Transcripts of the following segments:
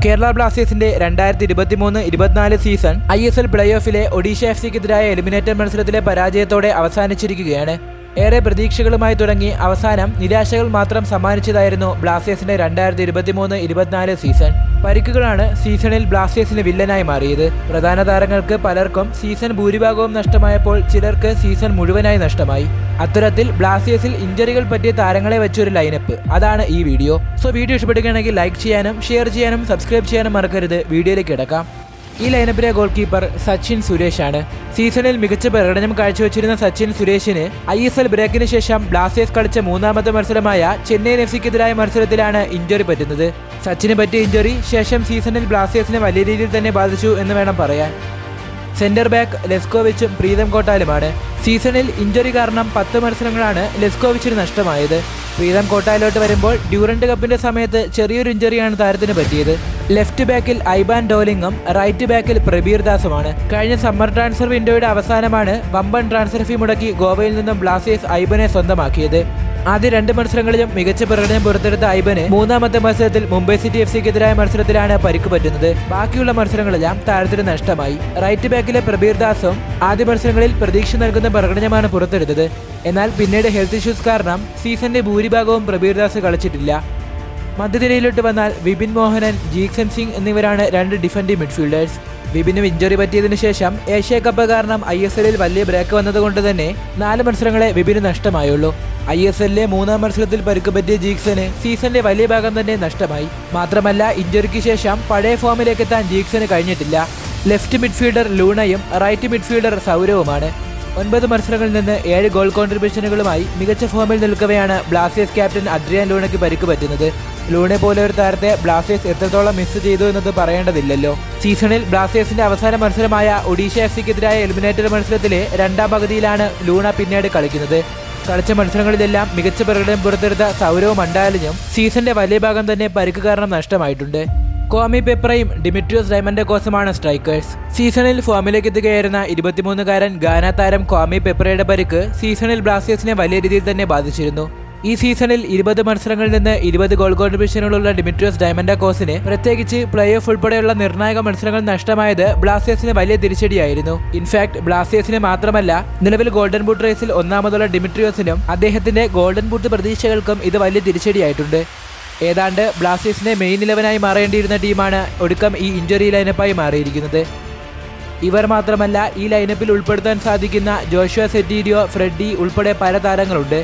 കേരള ബ്ലാസ്റ്റേഴ്സിന്റെ 2023-24 season ISL play ഓഫിലെ ഒഡീഷ FCക്കെതിരായ എലിമിനേറ്റർ മത്സരത്തിലെ പരാജയത്തോടെ അവസാനിച്ചിരിക്കുകയാണ്. ഏറെ പ്രതീക്ഷകളുമായി തുടങ്ങി അവസാനം നിരാശകൾ മാത്രം സമ്മാനിച്ചതായിരുന്നു ബ്ലാസ്റ്റേഴ്സിന്റെ 2023-24 സീസൺ. പരിക്കുകളാണ് സീസണിൽ ബ്ലാസ്റ്റേഴ്സിന് വില്ലനായി മാറിയത്. പ്രധാന താരങ്ങൾക്ക് പലർക്കും സീസൺ ഭൂരിഭാഗവും നഷ്ടമായപ്പോൾ ചിലർക്ക് സീസൺ മുഴുവനായി നഷ്ടമായി. അത്തരത്തിൽ ബ്ലാസ്റ്റേഴ്സിൽ ഇഞ്ചറികൾ പറ്റിയ താരങ്ങളെ വെച്ചൊരു ലൈനപ്പ്, അതാണ് ഈ വീഡിയോ. വീഡിയോ ഇഷ്ടപ്പെടുകയാണെങ്കിൽ ലൈക്ക് ചെയ്യാനും ഷെയർ ചെയ്യാനും സബ്സ്ക്രൈബ് ചെയ്യാനും മറക്കരുത്. വീഡിയോയിലേക്ക് കിടക്കാം. ഈ ലൈനപ്പിലെ ഗോൾ കീപ്പർ സച്ചിൻ സുരേഷ് ആണ്. സീസണിൽ മികച്ച പ്രകടനം കാഴ്ചവെച്ചിരുന്ന സച്ചിൻ സുരേഷിന് ISL ബ്രേക്കിന് ശേഷം ബ്ലാസ്റ്റേഴ്സ് കളിച്ച മൂന്നാമത്തെ മത്സരമായ ചെന്നൈയിൻ FCക്കെതിരായ മത്സരത്തിലാണ് ഇഞ്ചറി പറ്റുന്നത്. സച്ചിന് പറ്റിയ ഇഞ്ചറി ശേഷം സീസണിൽ ബ്ലാസ്റ്റേഴ്സിനെ വലിയ രീതിയിൽ തന്നെ ബാധിച്ചു എന്ന് വേണം പറയാൻ. സെന്റർ ബാക്ക് ലെസ്കോവിച്ചും പ്രീതം കോട്ടാലുമാണ്. സീസണിൽ ഇഞ്ചറി കാരണം 10 മത്സരങ്ങളാണ് ലെസ്കോവിച്ചിന് നഷ്ടമായത്. പ്രീതം കോട്ടാലോട്ട് വരുമ്പോൾ ഡ്യൂറന്റ് കപ്പിന്റെ സമയത്ത് ചെറിയൊരു ഇഞ്ചറിയാണ് താരത്തിന് പറ്റിയത്. ലെഫ്റ്റ് ബാക്കിൽ ഐബാൻ ഡോലിംഗും റൈറ്റ് ബാക്കിൽ പ്രബീർ ദാസുമാണ്. കഴിഞ്ഞ സമ്മർ ട്രാൻസ്ഫർ വിൻഡോയുടെ അവസാനമാണ് വമ്പൻ ട്രാൻസ്ഫർ ഫീ മുടക്കി ഗോവയിൽ നിന്നും ബ്ലാസ്റ്റേഴ്സ് ഐബനെ സ്വന്തമാക്കിയത്. ആദ്യ 2 മത്സരങ്ങളിലും മികച്ച പ്രകടനം പുറത്തെടുത്ത ഐബന് മൂന്നാമത്തെ മത്സരത്തിൽ മുംബൈ സിറ്റി FCക്കെതിരായ മത്സരത്തിലാണ് പരിക്ക് പറ്റുന്നത്. ബാക്കിയുള്ള മത്സരങ്ങളെല്ലാം താരത്തിന് നഷ്ടമായി. റൈറ്റ് ബാക്കിലെ പ്രബീർ ദാസും ആദ്യ മത്സരങ്ങളിൽ പ്രതീക്ഷ നൽകുന്ന പ്രകടനമാണ് പുറത്തെടുത്തത്. എന്നാൽ പിന്നീട് ഹെൽത്ത് ഇഷ്യൂസ് കാരണം സീസണിന്റെ ഭൂരിഭാഗവും പ്രബീർ ദാസ് കളിച്ചിട്ടില്ല. മധ്യനിരയിലോട്ട് വന്നാൽ വിപിൻ മോഹനൻ, ജീക്സൺ സിംഗ് എന്നിവരാണ് 2 ഡിഫൻഡിംഗ് മിഡ്ഫീൽഡേഴ്സ്. വിപിന് ഇഞ്ചറി പറ്റിയതിനു ശേഷം ഏഷ്യ കപ്പ് കാരണം ISLൽ വലിയ ബ്രേക്ക് വന്നതുകൊണ്ട് തന്നെ 4 മത്സരങ്ങളെ വിപിന് നഷ്ടമായുള്ളൂ. ISLലെ 3-ാം മത്സരത്തിൽ പരിക്ക് പറ്റിയ ജീക്സന് സീസണിന്റെ വലിയ ഭാഗം തന്നെ നഷ്ടമായി. മാത്രമല്ല ഇഞ്ചറിക്ക് ശേഷം പഴയ ഫോമിലേക്ക് എത്താൻ ജീക്സന് കഴിഞ്ഞിട്ടില്ല. ലെഫ്റ്റ് മിഡ്ഫീൽഡർ ലൂണയും റൈറ്റ് മിഡ്ഫീൽഡർ സൗരവുമാണ്. 9 മത്സരങ്ങളിൽ നിന്ന് 7 ഗോൾ കോൺട്രിബ്യൂഷനുകളുമായി മികച്ച ഫോമിൽ നിൽക്കവെയാണ് ബ്ലാസ്റ്റേഴ്സ് ക്യാപ്റ്റൻ അഡ്രിയാൻ ലൂണയ്ക്ക് പരിക്ക് പറ്റുന്നത്. ലൂണെ പോലെ ഒരു താരത്തെ ബ്ലാസ്റ്റേഴ്സ് എത്രത്തോളം മിസ് ചെയ്തു എന്നത് പറയേണ്ടതില്ലല്ലോ. സീസണിൽ ബ്ലാസ്റ്റേഴ്സിന്റെ അവസാന മത്സരമായ ഒഡീഷ FCക്കെതിരായ എലിമിനേറ്റർ മത്സരത്തിലെ 2-ാം പകുതിയിലാണ് ലൂണ പിന്നീട് കളിക്കുന്നത്. കളിച്ച മത്സരങ്ങളിലെല്ലാം മികച്ച പ്രകടനം പുറത്തെടുത്ത സൗരവ് മണ്ടാലിനും സീസണിന്റെ വലിയ ഭാഗം തന്നെ പരിക്ക് കാരണം നഷ്ടമായിട്ടുണ്ട്. ക്വാമി പെപ്രയും ഡിമിട്രിയോസ് ഡയമൻഡക്കോസുമാണ് സ്ട്രൈക്കേഴ്സ്. സീസണിൽ ഫോമിലേക്ക് എത്തുകയായിരുന്ന 23-കാരൻ ഗാന താരം ക്വാമി പെപ്രയുടെ പരിക്ക് സീസണിൽ ബ്ലാസ്റ്റേഴ്സിനെ വലിയ രീതിയിൽ തന്നെ ബാധിച്ചിരുന്നു. ഈ സീസണിൽ 20 മത്സരങ്ങളിൽ നിന്ന് 20 ഗോൾ കോൺട്രിബ്യൂഷനുകളുള്ള ഡിമിട്രിയോസ് ഡയമൻഡക്കോസിന് പ്രത്യേകിച്ച് പ്ലേ ഓഫ് ഉൾപ്പെടെയുള്ള നിർണായക മത്സരങ്ങൾ നഷ്ടമായത് ബ്ലാസ്റ്റേഴ്സിന് വലിയ തിരിച്ചടിയായിരുന്നു. ഇൻഫാക്ട് ബ്ലാസ്റ്റേഴ്സിന് മാത്രമല്ല, നിലവിൽ ഗോൾഡൻ ബൂട്ട് റേസിൽ ഒന്നാമതുള്ള ഡിമിട്രിയോസിനും അദ്ദേഹത്തിന്റെ ഗോൾഡൻ ബൂട്ട് പ്രതീക്ഷകൾക്കും ഇത് വലിയ തിരിച്ചടിയായിട്ടുണ്ട്. ഏതാണ്ട് ബ്ലാസ്റ്റേഴ്സിന്റെ മെയിൻ 11ആയി മാറേണ്ടിയിരുന്ന ടീമാണ് ഒടുക്കം ഈ ഇഞ്ചറി ലൈനപ്പായി മാറിയിരിക്കുന്നത്. ഇവർ മാത്രമല്ല, ഈ ലൈനപ്പിൽ ഉൾപ്പെടുത്താൻ സാധിക്കുന്ന ജോഷുവ സെറ്റീരിയോ, ഫ്രെഡി ഉൾപ്പെടെ പല താരങ്ങളുണ്ട്.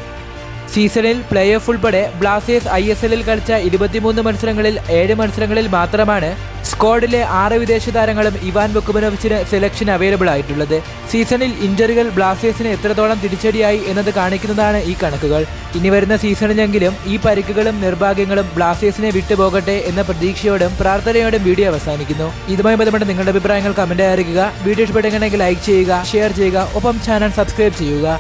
സീസണിൽ പ്ലേ ഓഫ് ഉൾപ്പെടെ ബ്ലാസ്റ്റേഴ്സ് ISLൽ കളിച്ച 23 മത്സരങ്ങളിൽ 7 മത്സരങ്ങളിൽ മാത്രമാണ് സ്ക്വാഡിലെ 6 വിദേശ താരങ്ങളും ഇവാൻ ബുക്കുമനോവിച്ചിന് സെലക്ഷൻ അവൈലബിൾ ആയിട്ടുള്ളത്. സീസണിൽ ഇഞ്ചറികൾ ബ്ലാസ്റ്റേഴ്സിന് എത്രത്തോളം തിരിച്ചടിയായി എന്നത് കാണിക്കുന്നതാണ് ഈ കണക്കുകൾ. ഇനി വരുന്ന സീസണിലെങ്കിലും ഈ പരിക്കുകളും നിർഭാഗ്യങ്ങളും ബ്ലാസ്റ്റേഴ്സിനെ വിട്ടുപോകട്ടെ എന്ന പ്രതീക്ഷയോടും പ്രാർത്ഥനയോടും വീഡിയോ അവസാനിക്കുന്നു. ഇതുമായി ബന്ധപ്പെട്ട് നിങ്ങളുടെ അഭിപ്രായങ്ങൾ കമന്റ് അറിയിക്കുക. വീഡിയോ ഇഷ്ടപ്പെട്ടെങ്കിൽ ലൈക്ക് ചെയ്യുക, ഷെയർ ചെയ്യുക, ഒപ്പം ചാനൽ സബ്സ്ക്രൈബ് ചെയ്യുക.